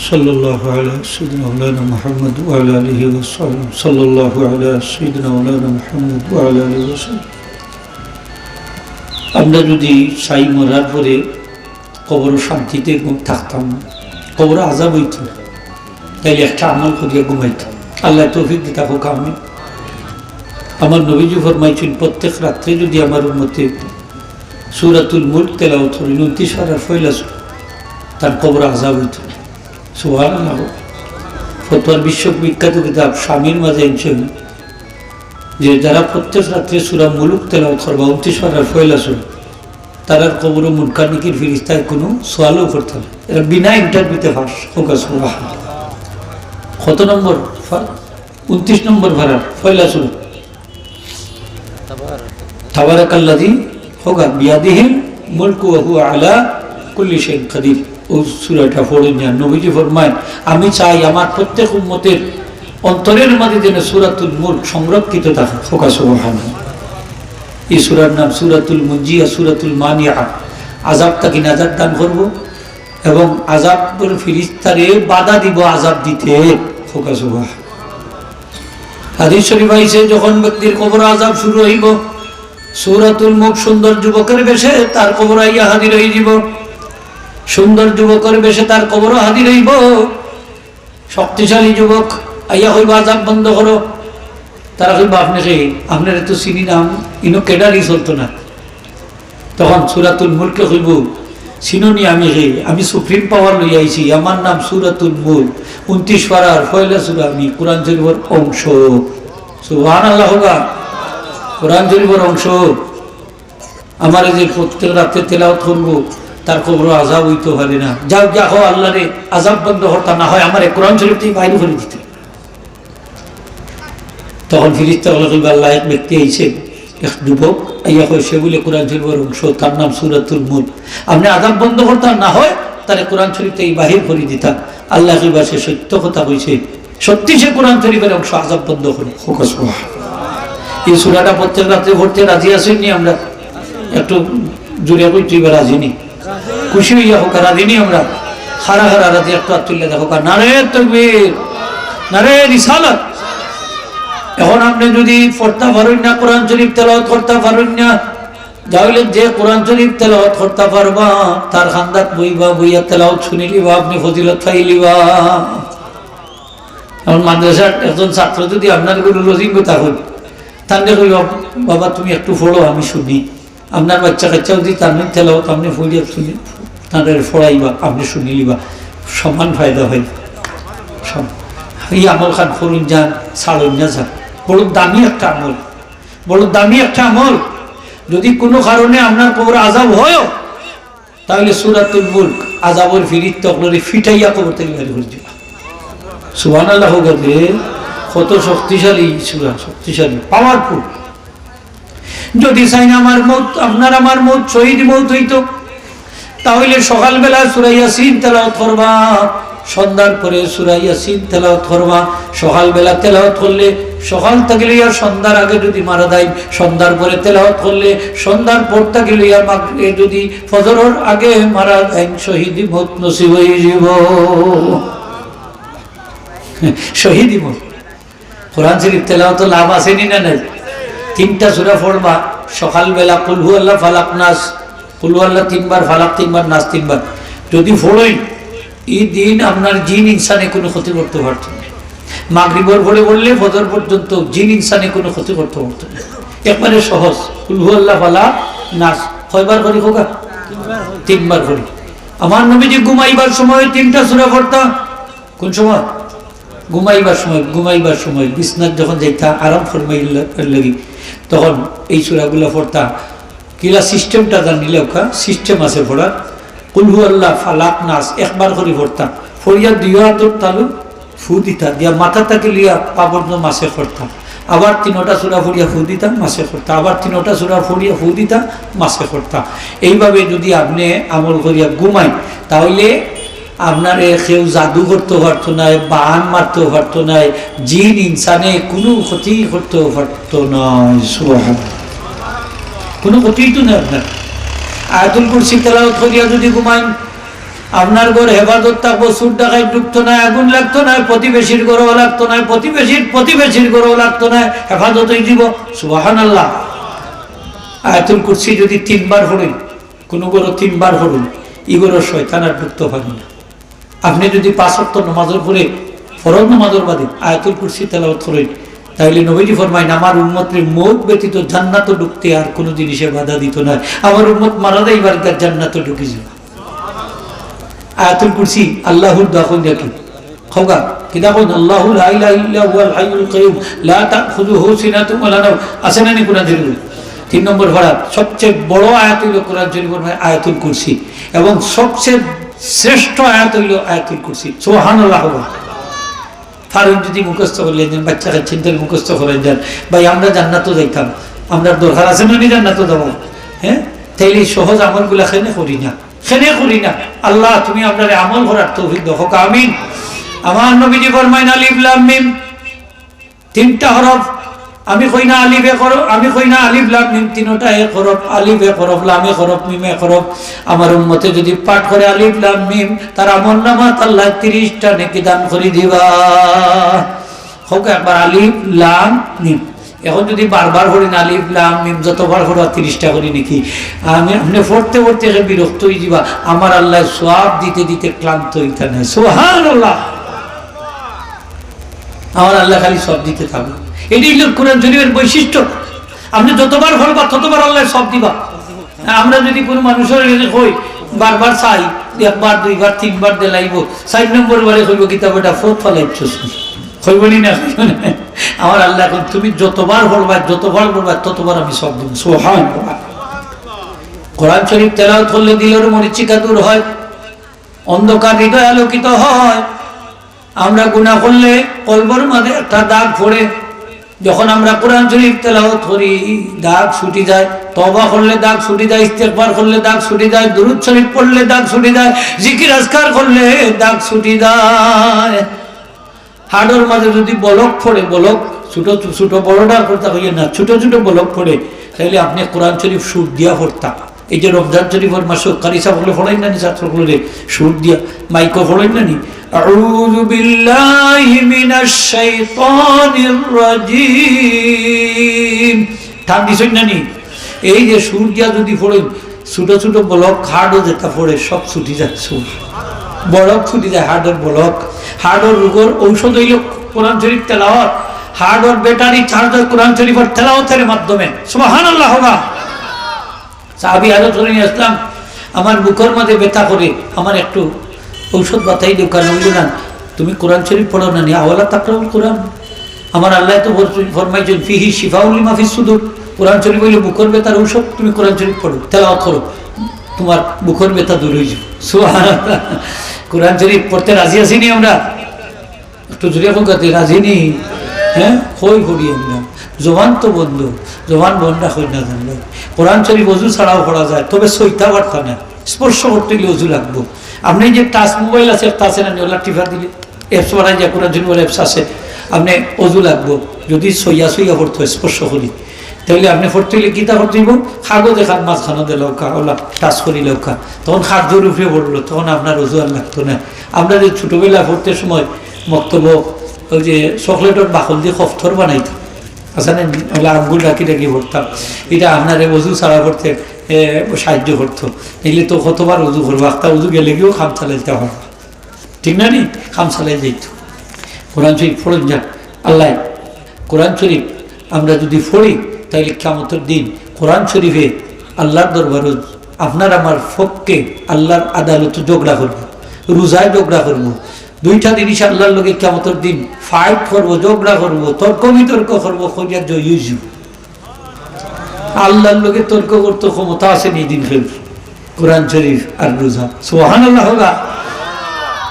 সাল্লাল্লাহু আলা সাইয়্যিদিনা মাওলানা মুহাম্মদ ওয়া আলা আলিহি ওয়া সাহবিহি সাল্লাল্লাহু আলা সাইয়্যিদিনা মাওলানা মুহাম্মদ ওয়া আলা আলিহি ওয়া সাহবিহি। আমরা যদি সাই মরার পরে কবর শান্তিতে থাকতাম, কবর আযাব হইত, তাইলে একটা আমল করিয়া ঘুমাইতাম। আল্লাহ তৌফিক দিতা হোক। আমি আমার নবীজি ফরমাইছেন, প্রত্যেক রাত্রে যদি আমার উম্মতে সূরাতুল মুলক তেলাওয়াত করেন 29 পারার ফয়লা তার কবর আযাব হইত। সুবহানাল্লাহ। ফতোয়ার বিশ্ববিখ্যাত কিতাব স্বামীর মাঝে এনেছেন যে যারা প্রত্যেক রাত্রে সূরা মুলক তেলাওয়াত করবে 29 পারার ফয়লা তারার কবর মুনকার নিকির ফেরেশতায় কোনো সওয়ালও করতে হবে, এরা বিনা ইন্টারভিউতে পাস হোক। সুবহানাল্লাহ। কত নম্বর? 29 নম্বর পারার ফয়লা সূরা তাবারাকাল্লাযী হোগা বিয়াদিহিল মুলকু ওয়া হুয়া আলা কুল্লি শাইইন কাদির। ও সূরাটা পড়েন না। নবীজি ফরমায়, আমি চাই আমার প্রত্যেক উম্মতের অন্তরের মাঝে যেন সূরাতুল মুলক সংরক্ষিত থাকে। হোকা সুবহানাল্লাহ। এই সূরার নাম সূরাতুল মুনজিয়া, সূরাতুল মানিয়া। আযাব থেকে নাজাত দান করব এবং আযাবের ফেরেশতারে বাধা দিব আযাব দিতে। হোকা সুবহানাল্লাহ। হাদিস শরীফ আইছে, যখন ব্যক্তির কবর আযাব শুরু হইব, সূরাতুল মুলক সুন্দর যুবকের বেশে তার কবর আইয়া হাজির হয়ে যাব। সুন্দর যুবকের বেশে তার কবরও হাজির হইব। শক্তিশালী যুবক আইয়া হইব, আযাব বন্ধ করো। তারা কইব, আপনার তো চিনি নাম, ইনো কেডারই চলতো না। তখন সূরাতুল মুলকে কইব, চিনুনি আমি সুপ্রিম পাওয়ার লই আইছি, আমার নাম সূরাতুল মুলক, 29 পারার পয়লা সূরা, আমি কোরআন শরীফের অংশ। সুবহানাল্লাহ। কোরআন শরীফের অংশ আমার যে প্রত্যেক রাতে তেলাওয়াত করব, তার কবর আযাব হইতে পারে না। যাও দেখো আল্লাহ রে আযাব বন্ধ হতা না হয় আমার কোরআন শরীফ থেকে বাইরে করে দিতে। তখন ফেরেশতা বলে, আল্লাহ এক ব্যক্তি আইছে, এক যুবক আইয়া কয় সে বলে কোরআন শরীফের অংশ, তার নাম সূরাতুল মুলক, আপনি আযাব বন্ধ করতাম না হয় তারে কোরআন শরীফ থেকে বাহির করে দিতাম। আল্লাহ কইবা সে সত্য কথা কইছে, সত্যি সে কোরআন শরীফের অংশ আযাব বন্ধ করে। এই সূরাটা প্রত্যেক রাতে পড়তে রাজি আছেন নি? আমরা একটু জুড়ে কই তুই রাজি নি? খুশি হইয়া হোক, রাজি নি? আমরা হারা রাজি একটু আত্মুল্লাহ দেখো, নারে তাকবীর, নারে রিসালাত। এখন আপনি যদি পড়তে পারেন না, কোরআন শরীফ তেলাওয়াত করতে পারেন না, তাহলে যে কোরআন শরীফ তেলাওয়াত করতে পারবা তার খান্দাত বইয়া তেলাওয়াত শুনি লিবা, আপনি ফজিলত পাই লিবা। এখন মাদ্রাসার একজন ছাত্র যদি আপনার গুরু রজিম কথা হই, তাহলে কইবা, বাবা তুমি একটু পড়ো আমি শুনি। আপনার বাচ্চা কাচ্চাও যদি তার তেলাওয়াত আপনি ফলিয়া শুনি, তাদের পড়াইবা, আপনি শুনি লিবা, সমান ফায়দা হয়। এই আমল খান করুন যান, ছাড়ুন না যান। বড় দামি একটা আমল, বড় দামি একটা আমল। যদি কোনো কারণে আপনার কবর আযাব হয়, তাহলে সূরাতুল মুলক আযাবের ফিরিত তকলরে ফিটাইয়া কবর থেকে বের করে দিবা। সুবহানাল্লাহ। কত শক্তিশালী সূরা, শক্তিশালী, পাওয়ারফুল। যদি চাই না আমার মৌত, আপনার আমার মৌত শহীদ মৌত হইতো, তাহলে সকালবেলা সূরা ইয়াসিন তেলাওয়াত করবা, সন্ধ্যার পরে সূরা ইয়াসিন তেলাওয়াত করবা। সকালবেলা তেলাওয়াত করলে সকাল থেকে লইয়া সন্ধ্যার আগে যদি মারা দেয়, সন্ধ্যার পরে তেলাওয়াত করলে সন্ধ্যার পর থেকে লইয়া মাগরিবে যদি ফজরের আগে মারা দেয়, শহীদ মৌত নসিব হয়ে যাব। শহীদ মৌত। কোরআন শরীফ তেলাওয়াত লাভ আছে নি না? নাই। 3টা সূরা পড়বা সকালবেলা, কুল হু আল্লাহ, ফালাক, নাস। কুল হু আল্লাহ 3 বার, ফালাক 3 বার, নাস 3 বার। যদি পড়ই, এই দিন আপনার জিন ইনসানে কোনো ক্ষতি করতে পারত না। মাগরিবের পরে বললে ফজর পর্যন্ত জিন ইনসানে কোনো ক্ষতি করতে পারত না। একবারে সহজ। কুল হু আল্লাহ, ফালাক, নাস কয়বার করি হোক? 3 বার করি। আমার নবীজি ঘুমাইবার সময় 3টা সূরা পড়তাম। কোন সময়? ঘুমাইবার সময় বিছনাত যখন যাইতা আরাম ফরমাইবার লাগি, তখন এই সূরাগুলো পড়তা। কিলা সিস্টেমটা জানিলে ওকা সিস্টেম আছে পড়ার। কুল হু আল্লাহ, ফালাক, নাস একবার করে পড়তাম। ফরিয়া 2 হাতের তালু ফু দিতা, দিয়া মাথা তাকে লিয়া পাবর্ণ মাসে করতাম। আবার 3টা সূরা ফড়িয়া ফু দিতাম, মাসে করতাম। আবার 3টা সূরা ফড়িয়া ফু দিতাম, মাসে করতাম। এইভাবে যদি আপনি আমল করিয়া ঘুমাই, তাহলে আপনার কেউ জাদু করতে পারতো না, বান মারতে পারতো না, জিন ইনসানে কোনো ক্ষতি করতে পারতো না। সুবহানাল্লাহ। কোনো ক্ষতি তো না আপনার। আয়াতুল কুরসি তেলাওয়াত করিয়া যদি ঘুমাই, আপনার ঘর হেফাজত থাকবো, সুর ডাকাই ঢুকতো না, আগুন লাগতো না, প্রতিবেশীর ঘরও লাগতো না, প্রতিবেশীর ঘরও লাগতো না, হেফাজত হয়ে যাব। সুবহানাল্লাহ। আয়াতুল কুরসি যদি 3 বার পড়েন, কোন ঘরও 3 বার পড়ুন, ইগোরও শয়তান আর ঢুকতে পারবে না। আপনি যদি 5 ওয়াক্ত নামাজের পড়ে, ফরজ নামাজের বাদে আয়াতুল কুরসি তেলাওয়াত করেন, তাইলে নবীজি ফরমাইন আমার উম্মতের মৌত ব্যতীত জান্নাতে ঢুকতে আর কোনো জিনিসে বাধা দিত না। আমার উম্মত মারা যাইবার তার জান্নাতে ঢুকে যাবে। আয়াতুল কুরসি আল্লাহুর দাখন দেখি খোগা কি দেখুন, আল্লাহু লা ইলাহা ইল্লা হুয়াল হাইয়ুল কাইয়ুম লা তাখুযুহু সিনাতুন ওয়া লা নাওম। আছে না নি কোরআন শরীফে? 3 নম্বর পড়া সবচেয়ে বড় আয়াত হইল কোরআন শরীফের আয়াতুল কুরসি, এবং সবচেয়ে শ্রেষ্ঠ আয়াত হইল আয়াতুল কুরসি। সুবহানাল্লাহ। ফারুক যদি মুখস্থ করলেন, বাচ্চা কাচ্ছেন তাহলে মুখস্থ করেন যান, ভাই আমরা জান্নাতও যাইতাম, আমরা দরকার আছে না জান্নাতও যাবো। হ্যাঁ, তাইলে সহজ আমলগুলা খেনে করি না, আল্লাহ তুমি আপনার আমল করার তৌফিক দাও। আমিন। আমার নবীজি ফরমাইন আলিফ লাম মিম 3টা হরফ, আমি কই না আলিফে হরফ, আমি কই না আলিফ লাম মিম 3টা এক হরফ, আলিফে হরফ, লামে হরফ, মিমে হরফ। আমার উম্মতে যদি পাঠ করে আলিফ লাম মিম, তার আমলনামাত আল্লাহ 30টা নেকি দান করে দিবা। হোক একবার আলিফ লাম মিম। এখন যদি বারবার পড়ি না আলিফ লাম মিম, যতবার পড়া 30টা করি নাকি, আমি আপনি পড়তে বিরক্ত হয়ে যাবা। আমার আল্লাহ সওয়াব দিতে দিতে ক্লান্ত হইতে নাই। সুবহানাল্লাহ। আমার আল্লাহ খালি সব দিতে থাকবে। এটাই হলো কোরআন শরীফের বৈশিষ্ট্য। আপনি যতবার পড়বা ততবার আল্লাহ সব দিবা। আমরা যদি কোনো মানুষের হই বারবার চাই, 1 বার 2 বার 3 বার দেলাইব, 4 নম্বর বারে কইব কিতাবটা ফোট ফলাইছস, কইবনি না? আমার আল্লাহ এখন তুমি যতবার পড়বা ততবার আমি সব দেব। সুবহানাল্লাহ। কোরআন শরীফ তেলাওয়াত করলে দিলের মরিচিকা দূর হয়, অন্ধকার হৃদয় আলোকিত হয়। আমরা গুনাহ করলে কলবের মধ্যে একটা দাগ পড়ে, যখন আমরা কোরআন শরীফ তেলাওয়াত করি দাগ ছুটি যায়, তওবা করলে দাগ ছুটি যায়, ইস্তেগফার করলে দাগ ছুটি যায়, দুরূদ শরীফ পড়লে দাগ ছুটি যায়, জিকির আজকার করলে দাগ ছুটি যায়। হাড়ের মাঝে যদি বলক পড়ে, বলক ছোট ছোট বড়টার করতে হইয়ে না, ছোট ছোট বলক পড়ে, তাহলে আপনি কোরআন শরীফ সুর দিয়া পড়তা। এই যে রমজান শরীফের মাসে কারি সাহেবগুলো পড়াই না নি, ছাত্রগুলোরে সুর দিয়া মাইকও পড়াই না নি, আউযু বিল্লাহি মিনাশ শাইতানির রাজিম ঠান দিছই না নি। এই যে সুর দিয়া যদি পড়েন, ছোট ছোট বলক হাড়ও যেটা পড়ে সব ছুটি যায়, সুর বলক ছুটি যায়, হাড়ের বলক। হাড়ের রোগের ঔষধ হইল কোরআন শরীফ তেলাওয়াত। হাড়ের ব্যাটারি চার্জ হয় কোরআন শরীফের তেলাওয়াতের মাধ্যমে। সুবহানাল্লাহ। সাহাবী হযরত ইসলাম আমার বুকের মধ্যে ব্যথা করে, আমার একটু ঔষধ বাতাই দোকান হইল না, তুমি কোরআন শরীফ পড়ো না নি, আওয়ালা তাকরাউল কোরআন। আমার আল্লাহ তো ফরমাইছেন ফিহি শিফাউল লিমা ফিস সুদুর। কোরআন শরীফ হইল বুকের ব্যথার ঔষধ, তুমি কোরআন শরীফ পড়ো, তেলাওয়াত করো, তোমার বুকের ব্যথা দূর হয়ে যাবে। সুবহানাল্লাহ। কোরআন শরীফ পড়তে রাজি আছি নি আমরা? একটু জোরে বলতে রাজি নি? হ্যাঁ, কই পড়ি আমরা? জবান তো বন্ধ, জবান বন্ধ রাখই না জানলে। কোরআন শরীফ ওযু ছাড়াও পড়া যায়, তবে সইতা পারতা না, স্পর্শ করতে গেলে ওযু লাগবো। আপনি যে টাচ মোবাইল আছে, একটা আছে না, ওলা টিফা দিলে অ্যাপস বানাই যায়, কোরআন শরীফের অ্যাপস আছে, আপনি ওযু লাগবো। যদি সইয়া পড়তে হয় স্পর্শ করি, তাহলে আপনি পড়তে হলে কিতা করতে দিব, কাগজ এখান মাঝখানো দিলৌকা, ওলা টাচ করি লৌকা, তখন খাদ্যর উপরে পড়লো, তখন আপনার ওযু আর লাগতো না। আমরা যে ছোটবেলা পড়তে সময় বক্তব্য ওই যে চকলেটের বাকল দিয়ে কফথর বানাইতাম, আচ্ছা না, ওলা আঙ্গুল ডাকি ডাকি পড়তাম, এটা আপনার ওযু ছাড়া পড়তে সাহায্য করতো। এগুলি তো কতবার উজু করবো, একটা উজু গেলে গিয়েও খাম চালাইতে হবে, ঠিক না নি? খাম চালাই যাইত। কোরআন শরীফ পড়েন যাক। আল্লাহ কোরআন শরীফ আমরা যদি পড়ি, তাইলে কিয়ামতের দিন কোরআন শরীফে আল্লাহর দরবারে আপনার আমার পক্ষে আল্লাহর আদালতে ঝগড়া করবো, রোজায় ঝগড়া করবো। 2টা জিনিস আল্লাহর লোকে কিয়ামতের দিন ফাইট করবো, ঝগড়া করবো, তর্ক বিতর্ক করবো, খোঁজার জয় যাব। আল্লাহর লোকে তর্ক করতে ক্ষমতা আছে এই দিন ফেল, কোরআন শরীফ আর রোজা। সুবহানাল্লাহ।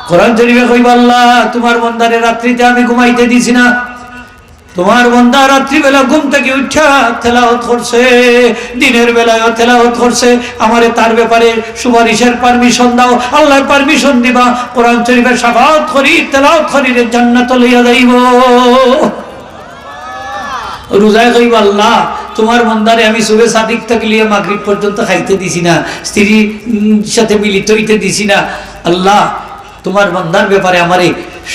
কোরআন শরীফে কইবা, আল্লাহ তোমার বান্দারে রাত্রিতে আমি ঘুমাইতে দিছি না, তোমার বান্দা রাত্রিবেলা ঘুম থেকে উঠা তেলাওয়াত করছে, দিনের বেলায়ও তেলাওয়াত করছে, আমারে তার ব্যাপারে সুপারিশের পারমিশন দাও। আল্লাহ পারমিশন দিবা, কোরআন শরীফের শাফাআত করি, তেলাওয়াত করি, জান্নাত লইয়া যাইব। রোজায় কইবা, আল্লাহ তোমার বান্দারে আমি সুবে সাদিক থাকলে মাগরিব পর্যন্ত খাইতে দিছি না, স্ত্রীর সাথে মিলিত হইতে দিছি না, আল্লাহ তোমার বান্দার ব্যাপারে আমারে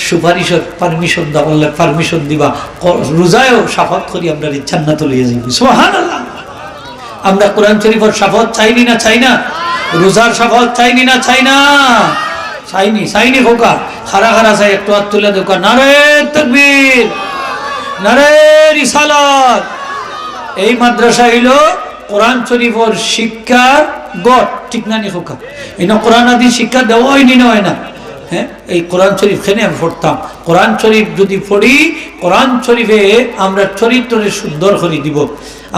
সুপারিশের পারমিশন দাও, আল্লাহ পারমিশন দিবা, রোজায়ও শাফাত করি আমরা জান্নাতে লইয়া যাইব। সুবহানাল্লাহ। আমরা কোরআন শরীফের শাফাত চাইনি না চাই না? রোজার শাফাত চাইনি না চাই না? চাইনি খোকা। খারা খারা চাই, একটু হাত তুলে দেখো। নারে তাকবীর, নারে রিসালাত। এই মাদ্রাসা হইল কোরআন শরীফের শিক্ষার গড়, ঠিক না নি খোকা? এই না কোরআন আদি শিক্ষা দেওয়া হয়নি না হয় না? হ্যাঁ, এই কোরআন শরীফ খেনে আমি পড়তাম। কোরআন শরীফ যদি পড়ি, কোরআন শরীফে আমরা চরিত্রে সুন্দর করে দিব।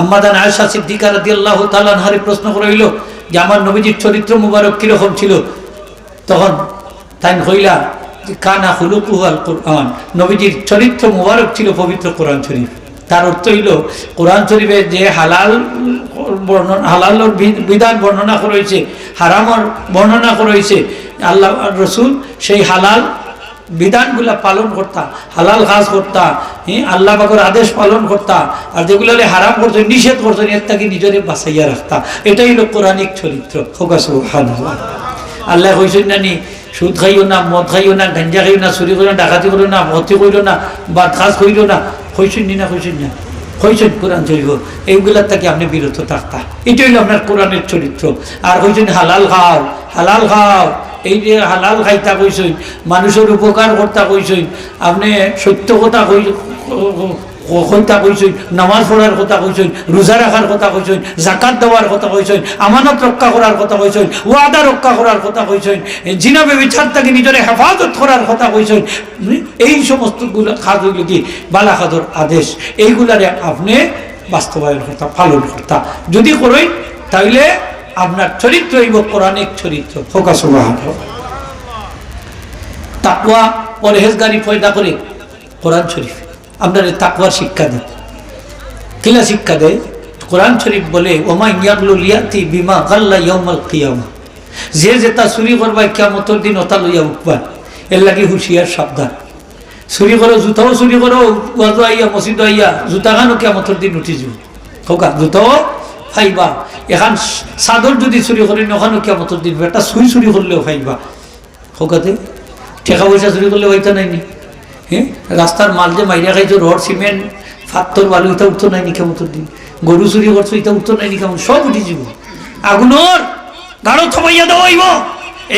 আম্মাদান আয়েশা সিদ্দিকা রাদিয়াল্লাহু তাআলা আনহারে প্রশ্ন করা হইল যে আমার নবীজির চরিত্র মুবারক কিরকম ছিল? তখন তাই কইলা যে কানা খুলুকুহু আল কোরআন, নবীজির চরিত্র মুবারক ছিল পবিত্র কোরআন শরীফ। তার অর্থ হইল কোরআন শরীফে যে হালালের বিধান বর্ণনা করা হয়েছে, হারামের বর্ণনা করা হয়েছে, আল্লাহ রসুল সেই হালাল বিধানগুলা পালন করতা, হালাল কাজ করতা, আল্লাহ পাকের আদেশ পালন করতা, আর যেগুলো হারাম করতো, নিষেধ করতো, এর থেকে নিজেরে বাঁচাইয়া রাখতা। এটাই হলো কোরআনিক চরিত্র। সুবহানাল্লাহ। আল্লাহ কইছেন নানি সুদ খাইও না, মদ খাইও না, গাঞ্জা খাইও না, চুরি করো না, ডাকাতি করো না, ভর্তি করিল না, বাদ কাজ করিল না। কইছেন নি না? কইছেন না? কইছেন কোরআন শরীফ এইগুলার থেকে আপনি বিরত থাকতা। এটা হইল আপনার কোরআনের চরিত্র। আর কইছেন হালাল খাও, হালাল খাও। এই যে হালাল খাইতা কইছেন, মানুষের উপকার করতা কইছেন, আপনি সত্য কথা কইতা কইছেন, নামাজ পড়ার কথা কইছেন, রোজা রাখার কথা কইছেন, যাকাত দেওয়ার কথা কইছেন, আমানত রক্ষা করার কথা কইছেন, ওয়াদা রক্ষা করার কথা কইছেন, জিনা ব্যভিচার থেকে নিজের হেফাজত করার কথা কইছেন। এই সমস্ত কাজ হইল কি বালা কাজের আদেশ। এইগুলারে আপনি বাস্তবায়ন করতা, পালন করতা। যদি করেন তাহলে আপনার চরিত্র হইব কোরআনিক চরিত্র। সুবহানাল্লাহ। তাকওয়া পরহেজগারি পয়দা করে কোরআন শরীফ আপনার তাকওয়ার শিক্ষা দেয়। কিলা শিক্ষা দেয়? কোরআন শরীফ বলে ওমা ইয়াগলুল ইয়াতি বিমা গাল্লা ইয়াউমাল কিয়ামা, যে যেটা চুরি করবা কিয়ামতের দিন ওটা লইয়া উঠবা। এর লাগি হুঁশিয়ার, সাবধান। চুরি করো, জুতাও চুরি করো, ওয়াজও আইয়া মসজিদ আইয়া জুতা খানো কিয়ামতের দিন উঠি যাব। খোকা জুতাও ফাইবা। এখন চাদর যদি চুরি করি নখানো কিয়ামতের দিন, একটা চুরি চুরি করলেও ফাইবা। খোকাতে টাকা পয়সা চুরি করলে হইতা নাইনি? হ্যাঁ, রাস্তার মাল যে মাইরা খাইছো, রড সিমেন্ট ফাত্তর বালু, এটা উঠতো নাইনি কেমতের দিন? গরু চুরি করছো, এটা উঠতো নাইনি কেমন? সব উঠে যাব। আগুনের গাঢ় থমাইয়া দেওয়া হইব।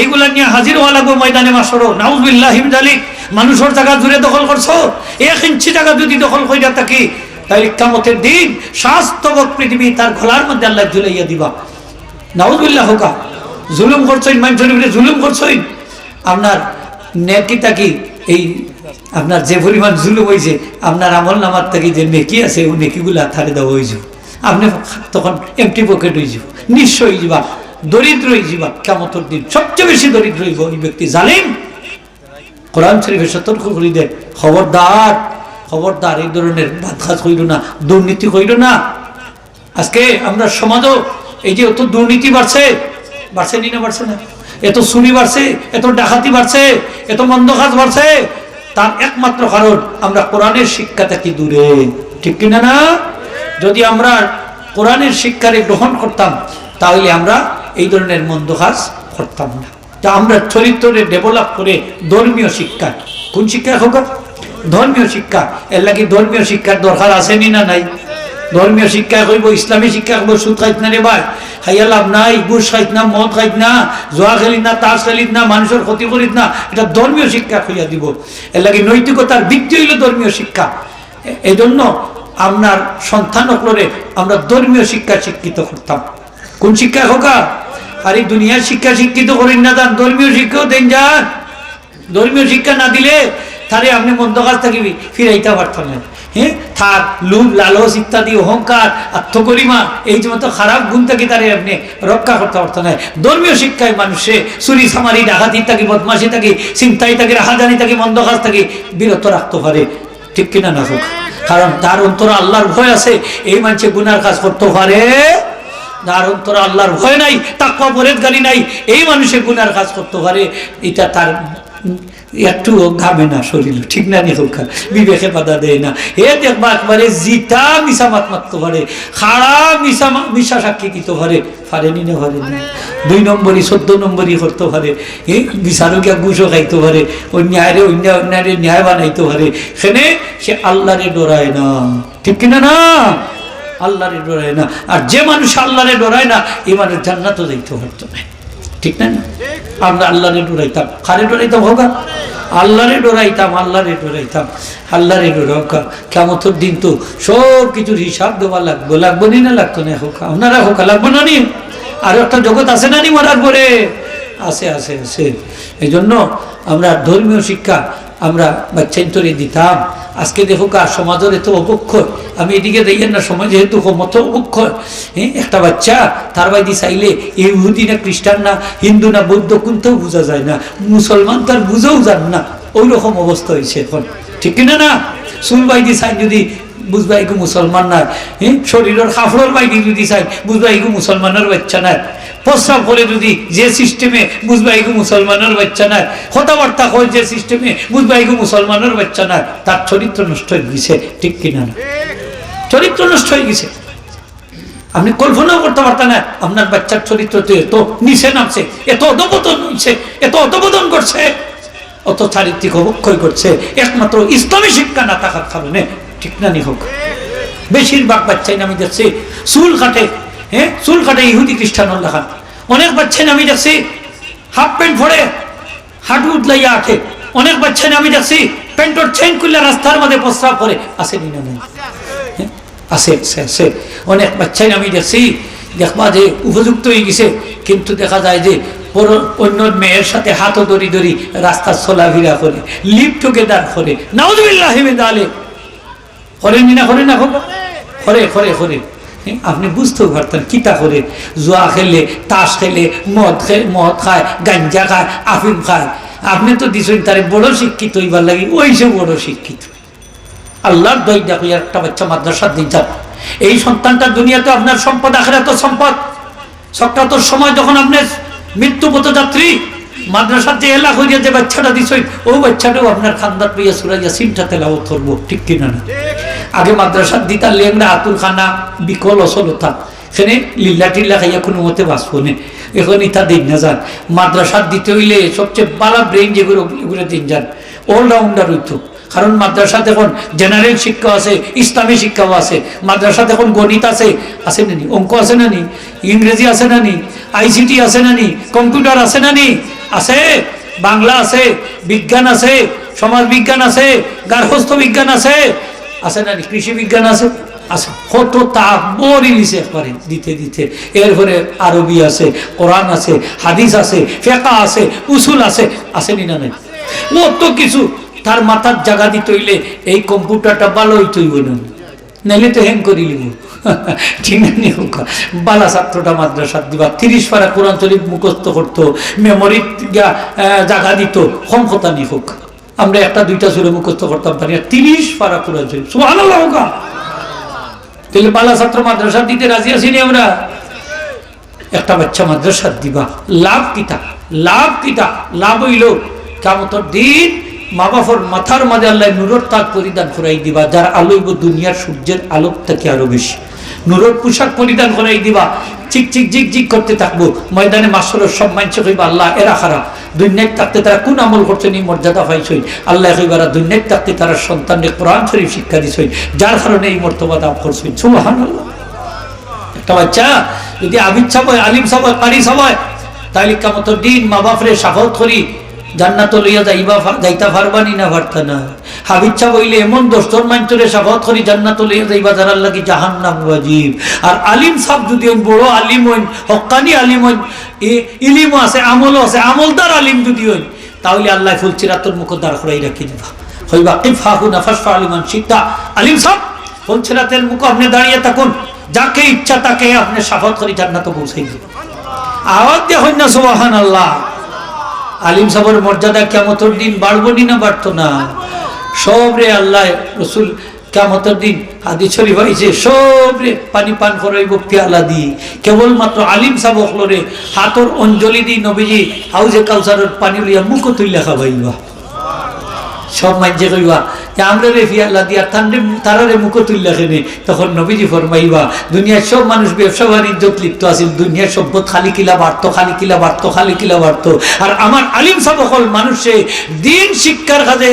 এইগুলা নিয়ে হাজির হওয়া লাগবে ময়দানে মাসরো। নাউজুবিল্লাহি মিন যালিক। মানুষের জায়গা জুড়ে দখল করছো, 1 ইঞ্চি জায়গা যদি দখল কইরা থাকি, তাহলে কিয়ামতের দিন শাস্তবক পৃথিবী তার গলার মধ্যে আল্লাহ ঝুলাইয়া দিবা। নাউজুবিল্লাহ। হোকা জুলুম করছই, মানুষের উপরে জুলুম করছই, আপনার নেকি তাকি এই আপনার যে পরিমাণ জুলুম হয়েছে, আপনার আমল নামার থেকে যে নেকি আছে ওই নেকিগুলা থারে দেওয়া হয়ে যাব। আপনি তখন এমটি পকেট হয়ে যাব, নিঃস্ব হয়ে যাবা, দরিদ্র হয়ে যাবা। কিয়ামতের দিন সবচেয়ে বেশি দরিদ্র হইব ওই ব্যক্তি, জালিম। কোরআন শরীফে সতর্ক করে দেয়, খবরদার, খবরদার এই ধরনের বাদঘাত হইল না, দুর্নীতি হইল না। আজকে আমরা সমাজও এই যে এত দুর্নীতি বাড়ছে, বাড়ছে নি না? বাড়ছে না? এত চুরি বাড়ছে, এত ডাকাতি বাড়ছে, এত মন্দ কাজ বাড়ছে, তার একমাত্র কারণ আমরা কোরআনের শিক্ষা থেকে দূরে, ঠিক কিনা না? যদি আমরা কোরআনের শিক্ষারে গ্রহণ করতাম তাহলে আমরা এই ধরনের মন্দ কাজ করতাম না। তা আমরা চরিত্রে ডেভেলপ করে ধর্মীয় শিক্ষা, কোন শিক্ষা হোক? ধর্মীয় শিক্ষা। এর লাগে ধর্মীয় শিক্ষার দরকার আসেনি না নাই? ধর্মীয় শিক্ষা কইব, ইসলামী শিক্ষা কইব, সুদ খাইত না রে ভাই, খাইয়া লাভ নাই, ঘুষ খাইত না, মদ খাইত না, জোয়া খেলিত না, তাস খেলিত না, মানুষের ক্ষতি করিত না, এটা ধর্মীয় শিক্ষা কইয়া দিব। এর লাগে নৈতিকতার ভিত্তি হইল ধর্মীয় শিক্ষা। এই জন্য আপনার সন্তানগুলোরে আমরা ধর্মীয় শিক্ষা শিক্ষিত করতাম। কোন শিক্ষা হোকা? আর এই দুনিয়ার শিক্ষা শিক্ষিত করেন না, যান ধর্মীয় শিক্ষাও দেন যান। ধর্মীয় শিক্ষা না দিলে তারে আপনি মন্দ কাজ থাকবি ফিরাইতে পারতেন না। হ্যাঁ, তার লোভ, লালস ইত্যাদি, অহংকার, আত্মগরিমা, এই যে মতো খারাপ গুণ থেকে তারে আপনি রক্ষা করতে পারতেন না। ধর্মীয় শিক্ষায় মানুষে চুরি চামারি, ডাকাতি থাকি, বদমাশি থাকি, চিন্তাই থাকি, রাহাজানি থাকি, মন্দ কাজ থাকি বিরত রাখতে পারে, ঠিক কিনা না হোক? কারণ তার অন্তরে আল্লাহর ভয় আছে, এই মানুষে গুনার কাজ করতে পারে। যার অন্তরে আল্লাহর ভয় নাই, তাকওয়া পরহেজগারি নাই, এই মানুষের গুনার কাজ করতে পারে। এটা তার একটু ঘামে না শরীর, ঠিক না নি হোক, বিবেকে বাধা দেয় না। এ দেখবা একবারে জিতা মিশা মাত মারতে পারে, খাড়া মিশা সাক্ষী দিতে পারে, পারেনি না পারেনি। 2 নম্বরই 14 নম্বরই করতে পারে, বিচারকিয়া ঘুষও খাইতে পারে, অন্যায় অন্যায় ন্যায় বানাইতে পারে। সেখানে সে আল্লাহরে ডরায় না, ঠিক কিনা না? আল্লাহরে ডরায় না। আর যে মানুষ আল্লাহরে ডরায় না, এই মানুষ জান্নাতও যাইতে পারতো না, ঠিক না? আমরা আল্লাহরে ডরাইতাম, কারে ডরাইতাম হোকা? আল্লাহরে ডরাইতাম, আল্লাহরে ডরাইতাম, আল্লাহরে ডরাওকা। কিয়ামতের দিন তো সব কিছুর হিসাব দেওয়া লাগবো নি না লাগতো না হোকা? আপনারা হোকা লাগবো না নি? আর একটা জগৎ আছে না নি মরার পরে? আছে আছে আছে। এই জন্য আমরা ধর্মীয় শিক্ষা আমরা বাচ্চাইন্তরে দিতাম। আজকে দেখো সমাজের এত অবক্ষয়, আমি এদিকে দেখেন না, সমাজে যেহেতু মতো অবক্ষয়, একটা বাচ্চা তার বাইদি চাইলে ইহুদি না খ্রিস্টান না হিন্দু না বৌদ্ধ কোনটাও বোঝা যায় না, মুসলমান তার বুঝেও যান না, ওই রকম অবস্থা হয়েছে এখন, ঠিক কিনা না? চুল বাইদি চাই যদি বুঝবা এগু মুসলমান নাই, শরীরের কাপড়ের বাইদি যদি চাই বুঝবা এগু মুসলমানের বাচ্চা নাই, প্রস্রাব করে যদি যে সিস্টেমে বুঝবা এগু মুসলমানের বাচ্চা নাই, কথাবার্তা হয় যে সিস্টেমে বুঝবা এগু মুসলমানের বাচ্চা নাই, তার চরিত্র নষ্ট হয়ে গেছে, ঠিক কিনা না? চরিত্র নষ্ট হয়ে গেছে। আপনি কল্পনাও করতে পারতেন না আপনার বাচ্চার চরিত্র এত নিচে নামছে, এত অধপতন হয়েছে, এত অধপতন করছে, অত চারিত্রিক অবক্ষয় করছে একমাত্র ইসলামী শিক্ষা না থাকার কারণে, ঠিক না নি হোক? বেশিরভাগ বাচ্চাই আমি দেখছি চুল কাটে, চুল কাটে ইহুদি খ্রিস্টান লেখা। অনেক বাচ্চাই আমি দেখছি হাফ প্যান্ট পরে হাঁটু উতলাইয়া আঠে। অনেক বাচ্চাই আমি দেখছি প্যান্টর চেন করলে রাস্তার মধ্যে প্রস্রাব করে, আসেনি না? আছে আছে আছে। অনেক বাচ্চাই আমি দেখছি দেখবা যে উপযুক্ত হয়ে গেছে, কিন্তু দেখা যায় যে অন্য মেয়ের সাথে হাতও দড়ি দড়ি রাস্তা চলাফেরা করে, লিভ টুগেদার করে, নাউযুবিল্লাহি মিন যালিক। করেন না করে না করে করে করে আপনি বুঝতেও পারতেন কিতা করে। জুয়া খেলে, তাস খেলে, মদ খায়, গাঞ্জা খায়, আফিম খায়। আপনি তো দিচ্ছেন তারে বড় শিক্ষিত হইবার লাগে, ওই সে বড় শিক্ষিত। আল্লাহর দই দেখো, একটা বাচ্চা মাদ্রাসার দিন যান, এই সন্তানটা দুনিয়াতে আপনার সম্পদ, আখিরাতে সম্পদ। সক্রাতর সময় যখন আপনার মৃত্যু পথযাত্রী মাদ্রাসার যে এলাকা হইয়া যে বাচ্চাটা দিচ্ছেন, ও বাচ্চাটাও আপনার খান্দার পেয়ে সুরা ইয়াসিনটা তেলাওয়াত করবো, ঠিক কিনা না? আগে মাদ্রাসার দিতার লেংরা আতুর খানা বিকল অসলতা, সেখানে লিল্লা টিল্লা খাইয়া কোনো মতে বাঁচবো না। এখন ইটা দিন না যান, মাদ্রাসার দিতে হইলে সবচেয়ে ভালো ব্রেইন যেগুলো এগুলো দিন যান, অলরাউন্ডার হইতো। কারণ মাদ্রাসাতে এখন জেনারেল শিক্ষা আছে, ইসলামী শিক্ষাও আছে। মাদ্রাসাতে এখন গণিত আছে, আছে না নি? অঙ্ক আছে না নি? ইংরেজি আছে না নি? ICT আছে না নি? কম্পিউটার আছে না নি? আছে। বাংলা আছে, বিজ্ঞান আছে, সমাজ বিজ্ঞান আছে, গার্হস্থ্য বিজ্ঞান আছে, আছে না নি? কৃষি বিজ্ঞান আছে, আছে। কত তাপ বড়ি লিছে একবারে দিতে দিতে। এরপরে আরবি আছে, কোরআন আছে, হাদিস আছে, ফিকহ আছে, উসুল আছে, আসেনি না? নাই কত কিছু। তার মাথার জায়গা দিতে হইলে এই কম্পিউটারটা ভালো হইতে হইব না, নাইলে তো হ্যাং করি লিব, ঠিক না? বালা ছাত্রটা মাদ্রাসার দিবা, 30 পারা কোরআন শরীফ মুখস্থ করতো, মেমোরি জায়গা দিত, কম কথা নি হোক। আমরা একটা দুইটা সুরে মুখস্থ করতাম পারি, 30 পারা কোরআন শরীফ, সুবহানাল্লাহ হোক। তাহলে বালা ছাত্র মাদ্রাসার দিতে রাজি আছিনি আমরা? একটা বাচ্চা মাদ্রাসার দিবা, লাভ কিতা? লাভ কিতা? লাভ হইল কিয়ামতের দিন মা বাবার মাথার মাঝে আল্লাহ নূরের তাজ পরিধান করাই দিবা, যার আলো দুনিয়ার সূর্যের আলোক থেকে আরো বেশি। নূরের পোশাক পরিধান করাই দিবা, চিক চিক জিক জিক করতে থাকবো। ময়দানে মাসরের সব মানুষ কইবা আল্লাহ এরা খারা, দুনিয়ায় থাকতে তারা কোন আমল করছেন, এই মর্যাদা পাইছই। আল্লাহ কইবারা দুনিয়ায় থাকতে তারা সন্তানকে কোরআন শরীফ শিক্ষা দিছই, যার কারণে এই মর্তবা দাম করছেন। সুবহানাল্লাহ। একটা বাচ্চা যদি আবিদ সাহেব হয়, আলিম সাহেব হয়, কারি সাহেব হয়, তাহলে কিয়ামতের দিন মা বাপরে শাফাত করি জান্নাত লইয়া যাইতা পারবানি না? পারতা না। হাবিচ্ছা বইলে এমন 10জন মানুষের শাফাত করি জান্নাত লইয়া যাইবা যারার লাগি জাহান্নাম ওয়াজিব। আর আলিম সাহেব যদি বড় আলিম হইন, হক্কানি আলিম হইন, ইলিমও আছে, আমলও আছে, আমলদার আলিম যদি হইন, তাহলে আল্লাহ ফুলচিরাতর মুখ দাঁড় করাই রাখি দিবা, হইবা কিফাহু নাফাসফা আলিমান শিতা। আলিম সাহেব ফুলচিরাতের মুখ আপনি দাঁড়িয়ে থাকুন, যাকে ইচ্ছা তাকে আপনি শাফাত করি জান্নাতে পৌঁছাই দিবেন। আওয়াজ দিয়ে হইন না সুবহানাল্লাহ। আলিম সাহেবের মর্যাদা কিয়ামতের দিন বাড়বো না বাড়তো না? সবরে আল্লাহ রসুল কিয়ামতের দিন হাদিস শরীফ হইছে সব রে পানি পান করাইব পেয়ালা দি, কেবলমাত্র আলিম সাহেব হলরে হাতর অঞ্জলি দি নবীজি হাউজে কাউসারের পানি লইয়া মুখ তুইলা খাবাইবা। সব মাইজে কইবা যে আমরা রে ফিয়ালা দিয়া তারারে মুখ তুললা খেনে। তখন নবীজি ফরমাইবা দুনিয়ার সব মানুষ ব্যবসা বাণিজ্যত লিপ্ত আছিল, দুনিয়ার সম্পদ খালি কিলা বাড়তো, খালি কিলা বাড়তো, খালি কিলা বাড়তো, আর আমার আলিম সকল মানুষে দিন শিক্ষার কাজে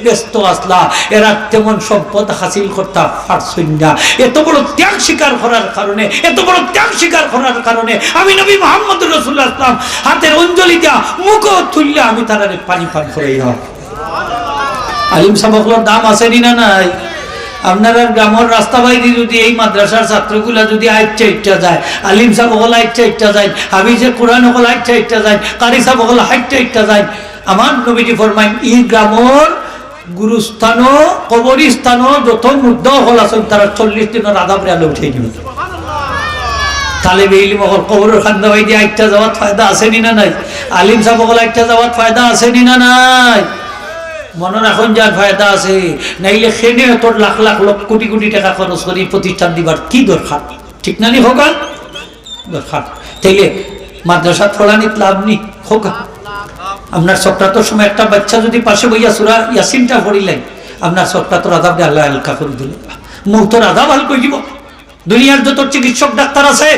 ব্যস্ত আসলা, এরা তেমন সম্পদ হাসিল করতে পারছেন না। এত বড় ত্যাগ স্বীকার করার কারণে, এত বড় ত্যাগ স্বীকার করার কারণে আমি নবী মুহাম্মদ রাসূলুল্লাহ সাল্লাল্লাহু আলাইহি ওয়াসাল্লাম হাতের অঞ্জলি দিয়া মুখ তুললে আমি তারারে পানি পান করাইয়া। আলিম সাহেবগুলোর দাম আছে না নাই? আপনারা গ্রামের রাস্তা বাইরে যদি এই মাদ্রাসার ছাত্রগুলা যদি আইটা ইচ্ছা যায়, আলিম সাহেবগুলো আইটা ইচ্ছা যায়, হাবিজে কোরআন হল আইটা ইচ্ছা যায়, কারি সাহেবগুলো হাইটা ইচ্ছা যায়, আমার নবীজি ফরমাইন এই গ্রামের গুরুস্থান কবরস্থান যত মুদ্দা হল আছেন তারা 40 দিনের আদাবরে আলো উঠে দিবে। তাহলে বেইলি মহল কবরের খান্দা বাইরে আইটা যাওয়ার ফায়দা আছে না নাই? আলিম সাহেবগুলো আইটা যাওয়ার ফায়দা আছে না নাই? মনে রাখুন যার ফায়দা আছে, নাইলে সেনে তোর লাখ লাখ লোক কোটি কোটি টাকা খরচ করি প্রতিষ্ঠান দিবার কি দরকার? ঠিক না নি হোকা দরকার? তাইলে মাদ্রাসা ফলানিত লাভ নি হোকা। আপনার সপ্তাহর সময় একটা বাচ্চা যদি পাশে বইয়া সূরা ইয়াসিনটা পড়িলেন, আপনার সপ্তাহর আযাব দিয়ে আল্লাহ হালকা করে দিলেন, মৌতের আযাব হাল করে দিব। দুনিয়ার যত চিকিৎসক ডাক্তার আছে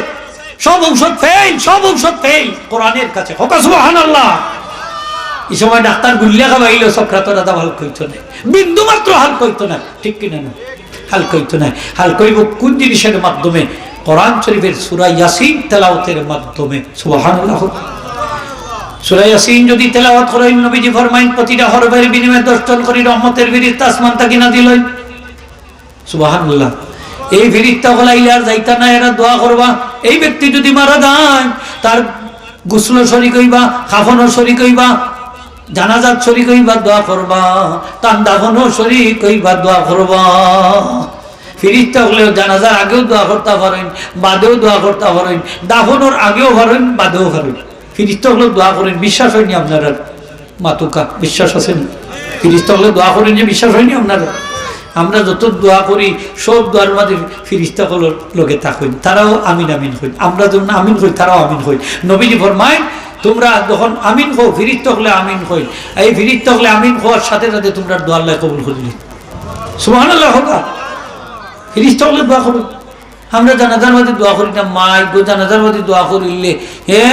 সব ঔষধ ফেল, সব ঔষধ ফেল কোরআনের কাছে। হোকা সুবহানাল্লাহ। এই সময় ডাক্তার গুল্লিয়া খাবাইল সক্রাতর আদা হাল কইতো না, বিন্দু মাত্র হাল কইতো না, ঠিক কিনা না? হাল কইতো না। হাল কইব কোন জিনিসের মাধ্যমে? কোরআন শরীফের সূরা ইয়াসিন তেলাওয়াতের মাধ্যমে। সুবহানাল্লাহ। সূরা ইয়াসিন যদি তেলাওয়াত করেন, নবীজি ফরমাইন প্রতিটা হরফের বিনিময়ে 10 জন করে রহমতের ফেরেশতা আসমান থেকে নাজিল হয়। সুবহানাল্লাহ। এই ফেরেশতা হলাইলে আর যাইতা না, এরা দোয়া করবা। এই ব্যক্তি যদি মারা যায় তার গোসল শরীক হইবা, কাফন শরীক হইবা, জানাজাত শরীক হইবা, দোয়া করবা, তার দাফনও শরীক হইবা, দোয়া করবা। ফেরেশতা হলেও জানাজার আগেও দোয়া করতে পারেন, বাদেও দোয়া করতে পারেন, দাফনের আগেও পারেন, বাদেও পারেন। ফেরেশতা হলেও দোয়া করেন। বিশ্বাস হয়নি আপনারা? মাতুকা বিশ্বাস আছেন? ফেরেশতা হলে দোয়া করেন যে বিশ্বাস হয়নি আপনারা? আমরা যত দোয়া করি সব দোয়ার মাঝে ফেরেশতা হলোর লোকে থাকেন, তারাও আমিন আমিন হই। আমরা যখন আমিন হই তারাও আমিন হই। নবীজি ফরমায় তোমরা যখন আমিন হও, ফেরেশতা হলে আমিন হই, এই ফেরেশতা হলে আমিন হওয়ার সাথে সাথে তোমরা দোয়া আল্লাহ কবুল করলেন। সুবহানাল্লাহ। হোকা ফেরেশতা হলে দোয়া করো। আমরা জানাজার মাঝে দোয়া করি না, মাই গো জানাজার মাঝে দোয়া করিলে হে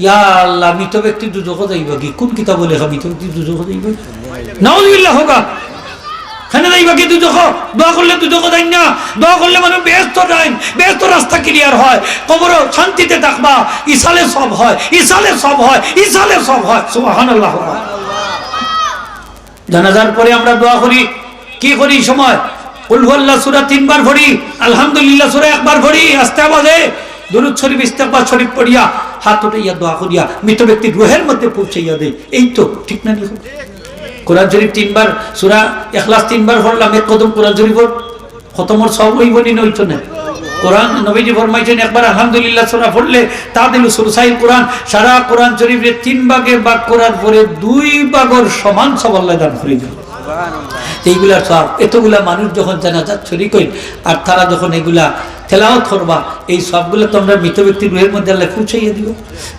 ইয়া আল্লাহ মৃত ব্যক্তি দুজখে যাইবা কি? কোন কিতাব লেখা মৃত ব্যক্তি দুজখে যাইবা? নাউযুবিল্লাহ। হোকা খানে যাইবা কি দুজখ? দোয়া করলে দুজখ যাই না, দোয়া করলে মানে বেহেশত যায়, বেহেশত রাস্তা ক্লিয়ার হয়, কবরও শান্তিতে থাকবা, ইসালে সব হয়, ইসালে সব হয়, ইসালে সব হয়। সুবহানাল্লাহ। জানাজার পরে আমরা দোয়া করি, কি করি? সময় কুল হুয়াল্লাহ সূরা 3 বার পড়ি, আলহামদুলিল্লাহ সূরা 1 বার পড়ি, আস্তে আওয়াজে দুরূদ শরীফ ইস্তেগফার শরীফ পড়িয়া হাত উঠাইয়া দোয়া করিয়া মৃত ব্যক্তির রূহের মধ্যে পৌঁছাইয়া দেয়। এই তো ঠিক না? কোরআন শরীফ 3 বার, সূরা ইখলাস 3 বার পড়লাম, এক কদম কোরআন শরীফ খতমর সব হইবনি নইতো না। কোরআন নবীজি ফরমাইছেন একবার আলহামদুলিল্লাহ সূরা পড়লে তা দিল সুরসাইল কোরআন। সারা কোরআন শরীফের 3 ভাগে ভাগ করার পরে 2 ভাগের সমান সব আল্লাহ দান করে দিল। এইগুলা সব এতগুলা মানুষ যখন জানাজাত শরীক হই আর তারা যখন এগুলা তেলাওয়াত করবা, এই সবগুলো তোমরা মৃত ব্যক্তির রুহের মধ্যে আল্লাহ পৌঁছাইয়া দিও।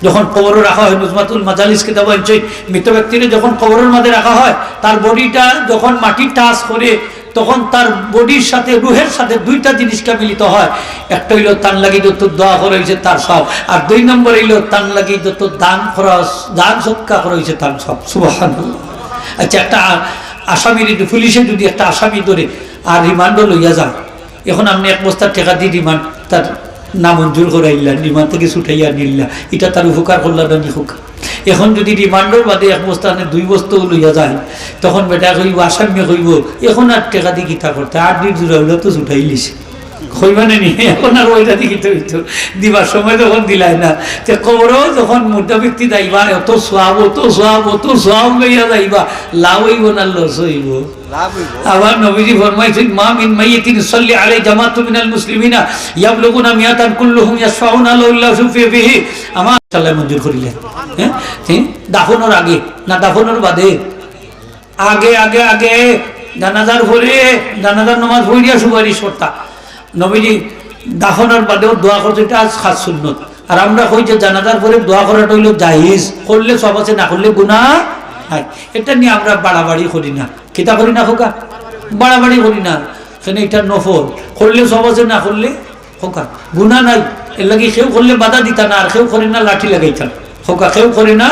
যখন কবরে রাখা হয়, নুজমাতুল মাজালিস কিতাব আছে, মৃত ব্যক্তির যখন কবরের মধ্যে রাখা হয়, তার বডিটা যখন মাটি টাচ করে তখন তার বডির সাথে রুহের সাথে 2টা জিনিসটা মিলিত হয়। একটা হইল তান লাগি যত দোয়া করা হয়েছে তার সব, আর 2 নম্বর হইল তান লাগি যত দান খরচ দান সৎকার করা হয়েছে তার সব। সুবহানাল্লাহ। আচ্ছা, একটা আসামির পুলিশে যদি একটা আসামি ধরে আর রিমান্ডও লইয়া যান, এখন আপনি 1 বস্তার টাকা দিয়ে রিমান্ড তার নামঞ্জুর করাইলেন, রিমান্ড থেকে ছুটাইয়া নিলা, এটা তার উপকার করলাম না উপকার। এখন যদি রিমান্ডের বাদে 1 বস্তা 2 বস্তাও লইয়া যায়, তখন বেটা কইব আসামি কইব এখন আর টাকা দিয়ে গীতা করতে 8 দিন জোড়া হইলে তো ছুটাইলিস কইবানে নি, এখন আর ওইটা দিকে তো দিবার সময় যখন দিলাই না, কবরও যখন মুর্দা ব্যক্তি যাইবা অত সোয়াব অত সোয়াব অত সোয়াব লইয়া যাইবা, লাভ হইব না লস হইব? আবার নবীজি ফরমাইছেন মা মিন মাইয়িতিন সাল্লি আলাইহি জামাআতু মিনাল মুসলিমিনা ইয়াবলুগুনা মিয়াতান কুল্লুহুম ইয়াশফাউনা লাহু ফিহি। আমার আল্লাহ মঞ্জুর করিলেন। হ্যাঁ, দাফনের আগে না দাফনের বাদে? আগে আগে আগে জানাজার পরে জানাজার নামাজ পড়িয়া সুপারিশ করতা নবীজি দাফনের বাদেও দোয়া করতে, এটা আজ খাস সুন্নত। আর আমরা কই যে জানাজার পরে দোয়া করাটা হইল জায়েজ, করলে সব আছে, না করলে গুনাহ নাই। এটা নিয়ে আমরা বাড়াবাড়ি করি না, কিতা করি না খোকা, বাড়াবাড়ি করি না। এখানে এটা নফল, করলে সব আছে, না করলে খোকা গুনাহ নাই। এর লাগে কেউ করলে বাধা দিতা না, আর কেউ করে না লাঠি লাগাইতাম খোকা, কেউ করে না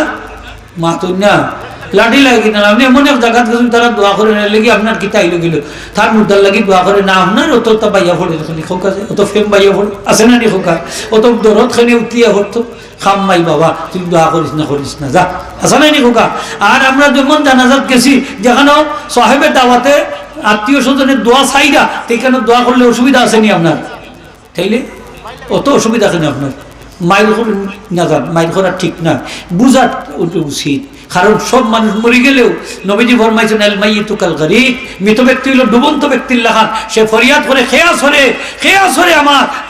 মাতুন না লাঠি লাগি না। আপনি এমন এক জায়গা গেছেন তারা দোয়া করে না লেগে আপনার কিতা আইলো গেল, তার মুদ্দার লাগি দোয়া করে না, আপনার অত বাইয়া পড়ে খোকা, অত ফেম বাইয়া পড়ে আছে না নি খোকা, অত দরদ খানে উঠিয়া পড়তো খাম মাই বাবা তুই দোয়া করিস না যা, আছে না নি খোকা। আর আমরা যেমন জানাজাত গেছি, যেখানেও সাহেবের দাওয়াতে আত্মীয় স্বজনের দোয়া চাইরা, সেখানে দোয়া করলে অসুবিধা আছে নি আপনার, তাইলে অত অসুবিধা আছে না আপনার। মাইল না যান, মাইল করা ঠিক না, বুঝা উচিত। কারণ সব মানুষ মরে গেলেও নবীজি ফরমাইছেন আল মাইয়িতু কাল গারিক, মৃত ব্যক্তি হলো ডুবন্ত ব্যক্তির লাগান। সে ফরিয়াদ করে খেয়া সরে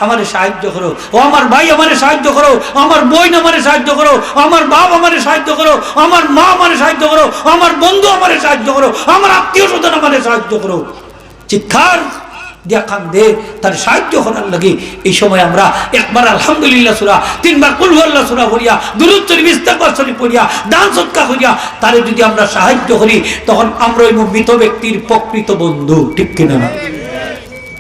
আমারে সাহায্য করো, ও আমার ভাই আমারে সাহায্য করো, আমার বোন আমারে সাহায্য করো, আমার বাপ আমারে সাহায্য করো, আমার মা আমারে সাহায্য করো, আমার বন্ধু আমারে সাহায্য করো, আমার আত্মীয় স্বজন আমারে সাহায্য করো। চিৎকার দিয়া কান্দে তার সাহায্য করার লাগে। এই সময় আমরা একবার আলহামদুলিল্লাহ সূরা, তিনবার কুল হুয়াল্লাহ সূরা পড়িয়া, দুরূদ শরীফ, ইস্তিগফার শরীফ পড়িয়া, দান সদকা করিয়া তারে যদি আমরা সাহায্য করি, তখন আমরা ওই মৃত ব্যক্তির প্রকৃত বন্ধু, ঠিক কিনা না?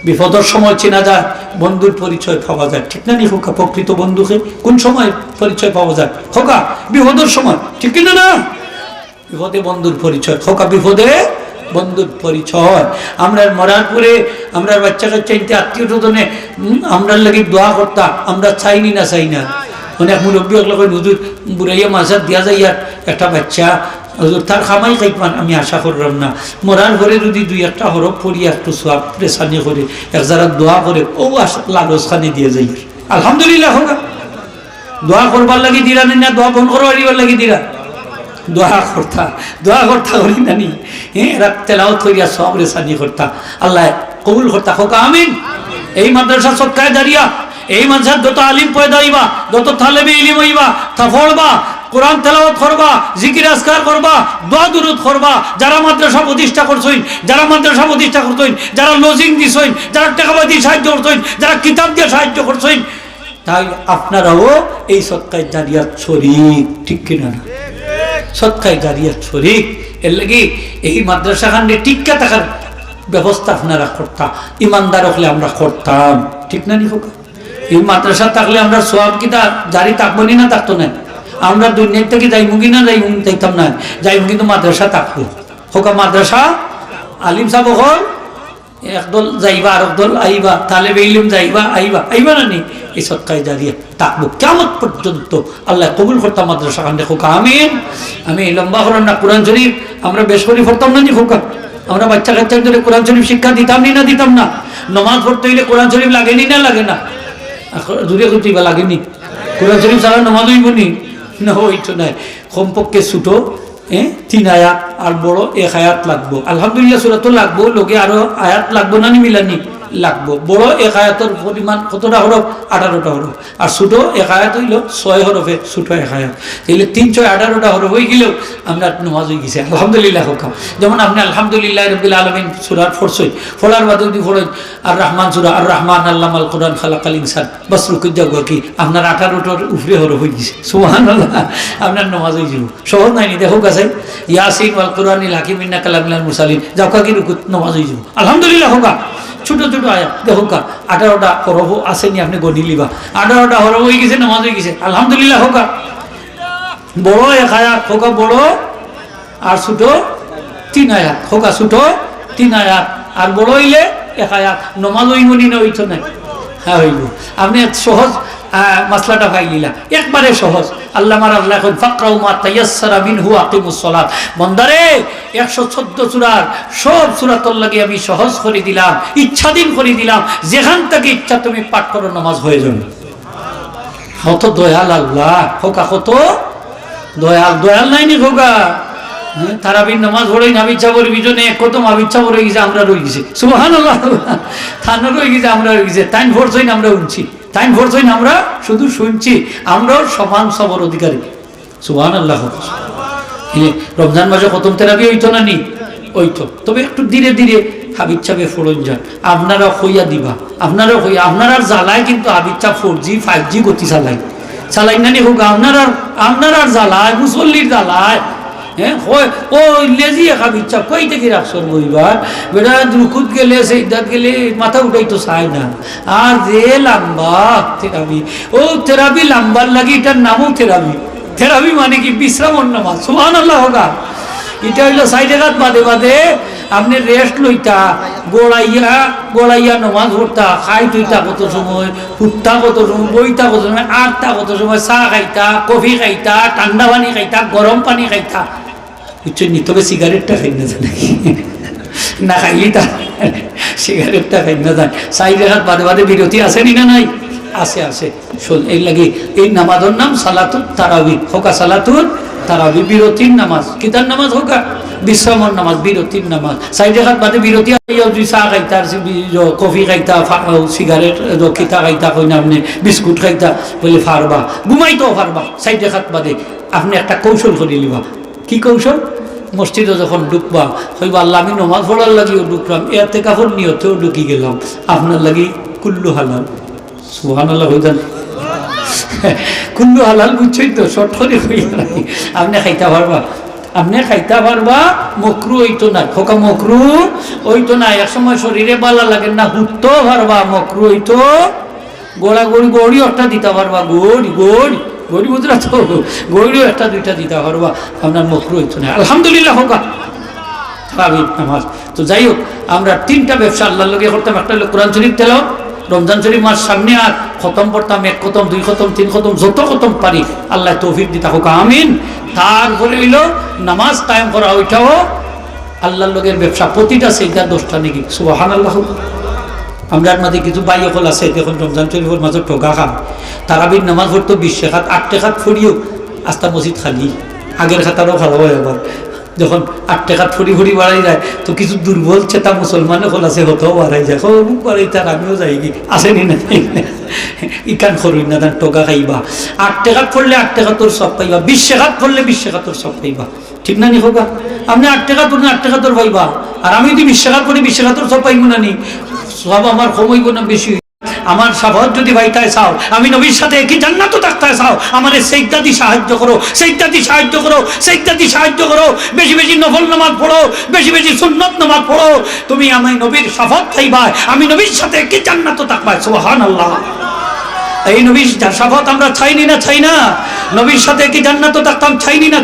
বিপদের সময় চেনা যায়, বন্ধুর পরিচয় পাওয়া যায়, ঠিক না নি খোকা? প্রকৃত বন্ধুকে কোন সময় পরিচয় পাওয়া যায় খোকা? বিপদের সময়, ঠিক কিনা না? বিপদে বন্ধুর পরিচয় খোকা, বিপদে বন্ধুর পরিচয়। আমরা মরার পরে আমরা বাচ্চা কাচ্চা আত্মীয় স্বজনে আমরা লাগি দোয়া করতাম, আমরা চাইনি না অনেক মুরব্বী হুজুর বুড়াইয়া মাঝার দিয়া যায় একটা বাচ্চা হুজুর তার খামাই খাইপান, আমি আশা করলাম না। মরার পরে যদি দুই একটা হরফ পড়িয়া একটু সোয়াব প্রেসানি করে এক যারা দোয়া করে, ও লালস খানি দিয়ে যাই। আলহামদুলিল্লাহ হোক, দোয়া করবার লাগি দিলা না, দোয়া বন্ধ করবার লাগি দিলা, দোয়া করতা করি নানি, এরা তেলাওয়াত করিয়া সব রেসানি করতা, আল্লাহ কবুল করতা হোক, আমিন। এই মাদ্রাসা সদকায়ে জারিয়া, এই মাদ্রাসার যত আলিম পয়দা হইবা, যত তালেবে ইলম হইবা, তা পড়বা, কোরআন তেলাওয়াত করবা, জিকির আজকার করবা, দোয়া দুরূদ করবা। যারা মাদ্রাসা প্রতিষ্ঠা করছেন, যারা লজিং দিছেন, যারা টাকা দিয়ে সাহায্য করছেন, যারা কিতাব দিয়ে সাহায্য করছেন, তাই আপনারাও এই সদকায়ে জারিয়াত শরীক, ঠিক কিনা না? সদকায়ে জারিয়াত শরীক। এর লাগি এই মাদ্রাসা খান্ডে টিক্কা থাকার ব্যবস্থা আপনারা করতাম, ইমানদার হলে আমরা করতাম, ঠিক না নি খোকা? এই মাদ্রাসা থাকলে আমরা সওয়াব কিতা জারি থাকবো না, থাকতো না। আমরা দুনিয়া থেকে যাইমু কি না যাইতাম না, যাইমু, কিন্তু মাদ্রাসা থাকবো খোকা। মাদ্রাসা আলিম সাহেব হল একদল যাইবা, আর একদল আইবা, তালেবে ইলম যাইবা আইবা না নি, এই সদকায়ে জারিয়া থাকবো কিয়ামত পর্যন্ত। আল্লাহ কবুল করতাম মাদ্রাসা খান্ডে খোকা, আমিন। আমি লম্বা হলাম না, কোরআন শরীফ আমরা বেশ করে পড়তাম না নি খোকা? আমরা বাচ্চা কাচ্চাদের কোরআন শরীফ শিক্ষা দিতাম না? নমাজ পড়তে হইলে কোরআন শরীফ লাগেনি না লাগে না? দূরে করতেই বা লাগেনি? কোরআন শরীফ ছাড়া নমাজ হইব নি? না, ওইটা নাই। কমপক্ষে ছোটো 3 আয়াত আর বড় 1 আয়াত লাগবো। আলহামদুলিল্লাহ সূরা তো লাগবো, লোকে আরো আয়াত লাগবো না, মিলানি লাগবো। বড় 1 আয়াতের পরিমাণ কতটা হরফ? 18টা হরফ। আর ছোট 1 আয়াত হইল 6 হরফে, ছোট 1 আয়াত। তাহলে 3 6 18টা হরফ হয়ে গেলেও আমরা নামাজ হয়ে গেছে, আলহামদুলিল্লাহ হোক। যেমন আপনি আলহামদুলিল্লাহ রাব্বিল আলামিন সূরার পড়ছই, পড়ার বাদে যদি পড়েন আর রহমান সূরা, আর রহমান আল্লামাল কোরআন খালাকাল ইনসান, বাস রুকুই যাবো কি আপনার 18টার উপরে হরফ হয়ে গেছে, সুবহানাল্লাহ। আপনার নামাজ হয়ে যাব, সহজ নাই নি? দেখো কাছে ইয়াসিন ওয়াল কোরআনিল হাকিম ইন্নাকা লামিনাল মুরসালিন, যাও কি রুকুত নামাজ হয়ে যাব, আলহামদুলিল্লাহ হোক। ছোট ছোট আয়াত দেখো কা 18টা হরফ আসেনি, আপনি গণি লিবা 18টা হরফ হয়ে গেছে, নামাজ হয়ে গেছে, আলহামদুলিল্লাহ হোক। বড় 1 আয়াত হোক, বড়, আর ছোট 3 আয়াত হোক, ছোট 3 আয়াত আর বড় হইলে 1 আয়াত। নামাজ হইব নি না? হইতো না, হ্যাঁ হইব। আপনি সহজ মাসলাটা পাইলিলা, একবারে সহজ। আল্লাহ এখন ফাকরাউ মা তায়াসসারা মিনহু আকিমুস সালাত। বন্দারে 114 সূরার সব সূরাতল লাগি আমি সহজ করে দিলাম, ইচ্ছাধীন করে দিলাম, যেখান থেকে ইচ্ছা তুমি পাঠ করো, নামাজ হয়ে যাবে। কত দয়াল আল্লাহ খোকা, কত দয়াল নাই নি খোকা? তারাবির নামাজ পড়ে নাবিচ্ছা পড়ে বিজনে কত মাবিচ্ছা পড়ে গেছে, আমরা রয়ে গেছি, সুবহানাল্লাহ। থানা রয়ে গেছে, আমরা রয়ে গেছে। টাইম ফোর্সই আমরা উঠছি, টাইম ফোর্সই আমরা শুধু শুনছি, আমরাও সমান সবর অধিকারী, সুবহানাল্লাহ। রমজান মাসে খতম তেরাবি হইতো না নি? ওই তো তবে একটু ধীরে ধীরে হাবিব চাপে ফোড়ন যান আপনারা হইয়া দিবা আপনারা হইয়া আপনারা জ্বালায় কিন্তু হাবিব চাপ 4G 5G গতি চালাই নানি হোক আপনার জ্বালায় মুসল্লির জ্বালায় হ্যাঁ ও লেজি হাবিব চাপ কই থেকে রাখছর বইবার বেটা দুকুত গেলে সেইদাত গেলে মাথা উঠাই তো চায় না আর যে লম্বা থেরাপি ও থেরাপি লম্বার লাগি এটার নামও থেরাপি মানে কি বিশ্রামর নামাজ সুবহানাল্লাহ হোগা এটা হইলো 60 বাদে বাদে আপনি রেস্ট লইতা গোড়াইয়া নমাজ পড়তা খাই তুইতা কত সময় উঠতা কত সময় বইতা কত সময় আটটা কত সময় চাহ খাইতা কফি খাইতা ঠান্ডা পানি খাইতা গরম পানি খাইতা বুঝছেন নি তবে সিগারেটটা খাই না জানি না খাইলি তা সিগারেটটা খাই না জান 60 বাদে বাদে বিরতি আসেনি না নাই আছে শোন এই লাগে এই নামাজের নাম সালাতুত তারাবি হোকা সালাতুত তারাবি বিরতির নামাজ কিতার নামাজ হোকা বিশ্রামর নামাজ বিরতির নামাজ 60 বাদে বিরতি চাহ খাইতা কফি খাইতা সিগারেট কিতা খাইতা কই না আপনি বিস্কুট খাইতা বলে ফারবা ঘুমাইতেও ফারবা 60 বাদে আপনি একটা কৌশল করে লিবা কি কৌশল মসজিদে যখন ঢুকবা হইবা আল্লাহ আমি নমাজ পড়ার লাগিও ঢুকলাম এতে কাপড় নিয়তেও ঢুকি গেলাম আপনার লাগি কুল্লু হালাল সুবহানাল্লাহ হইতেন কুল্লু হালাল বুঝছই তো শর্ট করে আপনি খাইতে পারবা মকরু হইতো না খোকা মকরু হইতো না এক সময় শরীরে বালা লাগে না হুটতো পারবা মকরু হইতো গড়ি একটা দিতে পারবা গড়ি বুঝলা তো গড়িও একটা দুইটা দিতে পারবা আপনার মকরু হইতো না আলহামদুলিল্লাহ হোকা নামাজ তো যাই হোক আমরা 3টা ব্যবসা আল্লাহর লগে করতাম একটা হলো কোরআন শরীফ তেলাওয়াত রমজান শরীফ মাস সামনে আর খতম পড়তাম 1 খতম 2 খতম 3 খতম যত খতম পারি আল্লাহ তৌফিক দিতা হোক আমিন তারপরে হইল নামাজ কায়েম করা ওইটাও আল্লাহর লগের ব্যবসা প্রতিটা সেইটা 10টা নাকি সুবহানাল্লাহ আমরার মাঝে কিছু বাইকল আছে দেখুন রমজান শরীফের মাঝে ঠোকা খাম তারাবির নামাজ পড়তো 20 টাকাত 8 টাকাত ফুরিও আস্তা মসজিদ খালি আগের খাতারও ভালো হয় আবার যখন 8 টাকা ফুরি বাড়াই যায় তো কিছু দুর্বল চেতা মুসলমানে হল আছে হতেও বাড়াই যায় মুখ বাড়াই তার আমিও যাই কি আসেনি না ইকান খরুই না তার টোকা খাইবা 8 টাকা পড়লে 8 টাকা তোর সব পাইবা 20 টাকা পড়লে 20 টাকা তোর সব পাইবা ঠিক না নি হোগা আপনি 8 টাকা পড়লে 8 টাকা তোর পাইবা আর আমি যদি 20 টাকা পড়ি 20 টাকা তোর সব পাইব না নি সব আমার কমইব না বেশি আমার সাফাত যদি ভাইটায় চাও আমি নবীর সাথে একই জান্নাতও থাকতে চাও আমারে সেজদাদি সাহায্য করো বেশি বেশি নফল নামাজ পড়ো বেশি বেশি সুন্নত নামাজ পড়ো তুমি আমি নবীর সাফাত পাইবা আমি নবীর সাথে একই জান্নাতও থাকবা সুবহানাল্লাহ এই নবীর সাফাত আমরা চাইনি না নবীর সাথে একই জান্নাতও থাকতাম চাইনি না